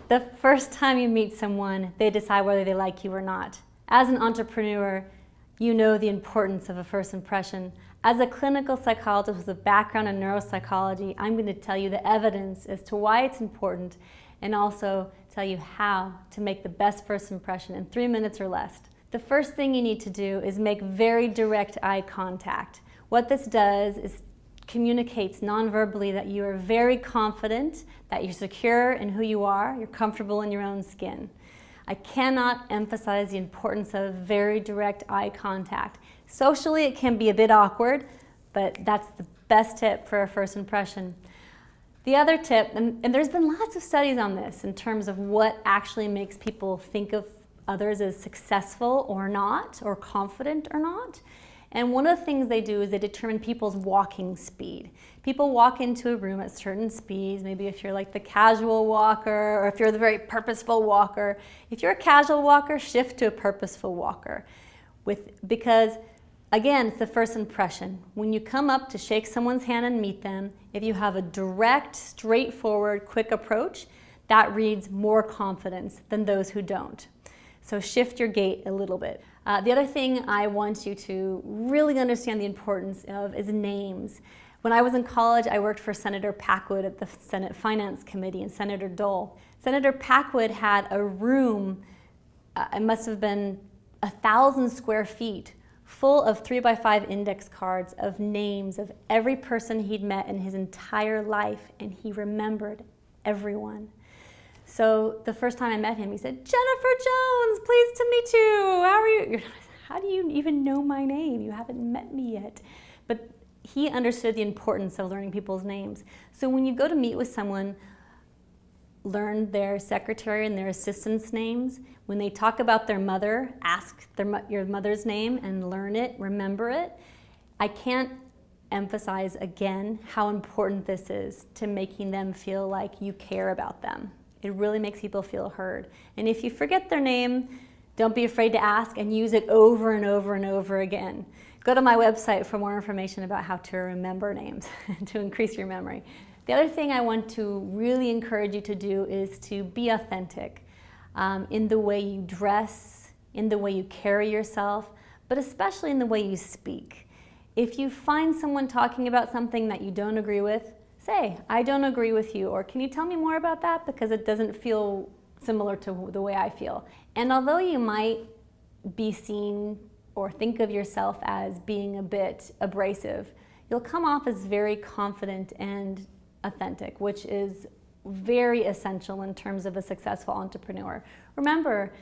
The first time you meet someone, they decide whether they like you or not. As an entrepreneur, you know the importance of a first impression. As a clinical psychologist with a background in neuropsychology, I'm going to tell you the evidence as to why it's important and also tell you how to make the best first impression in 3 minutes or less. The first thing you need to do is make very direct eye contact. What this does is communicates non-verbally that you are very confident, that you're secure in who you are, you're comfortable in your own skin. I cannot emphasize the importance of very direct eye contact. Socially, it can be a bit awkward, but that's the best tip for a first impression. The other tip, and there's been lots of studies on this in terms of what actually makes people think of others as successful or not, or confident or not. And one of the things they do is they determine people's walking speed. People walk into a room at certain speeds, maybe if you're like the casual walker or if you're the very purposeful walker. If you're a casual walker, shift to a purposeful walker. Because again, it's the first impression. When you come up to shake someone's hand and meet them, if you have a direct, straightforward, quick approach, that reads more confidence than those who don't. So shift your gait a little bit. The other thing I want you to really understand the importance of is names. When I was in college, I worked for Senator Packwood at the Senate Finance Committee and Senator Dole. Senator Packwood had a room, it must have been 1,000 square feet, full of 3x5 index cards of names of every person he'd met in his entire life, and he remembered everyone. So the first time I met him, he said, "Jennifer Jones, pleased to meet you. How are you?" How do you even know my name? You haven't met me yet. But he understood the importance of learning people's names. So when you go to meet with someone, learn their secretary and their assistant's names. When they talk about their mother, ask your mother's name and learn it, remember it. I can't emphasize again how important this is to making them feel like you care about them. It really makes people feel heard. And if you forget their name, don't be afraid to ask and use it over and over and over again. Go to my website for more information about how to remember names to increase your memory. The other thing I want to really encourage you to do is to be authentic in the way you dress, in the way you carry yourself, but especially in the way you speak. If you find someone talking about something that you don't agree with, say, "I don't agree with you," or "Can you tell me more about that, because it doesn't feel similar to the way I feel." And although you might be seen or think of yourself as being a bit abrasive, you'll come off as very confident and authentic, which is very essential in terms of a successful entrepreneur. Remember,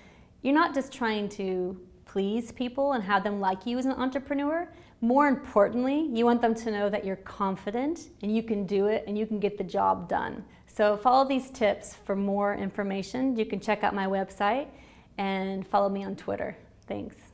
you're not just trying to please people and have them like you as an entrepreneur. More importantly, you want them to know that you're confident and you can do it and you can get the job done. So follow these tips for more information. You can check out my website and follow me on Twitter. Thanks.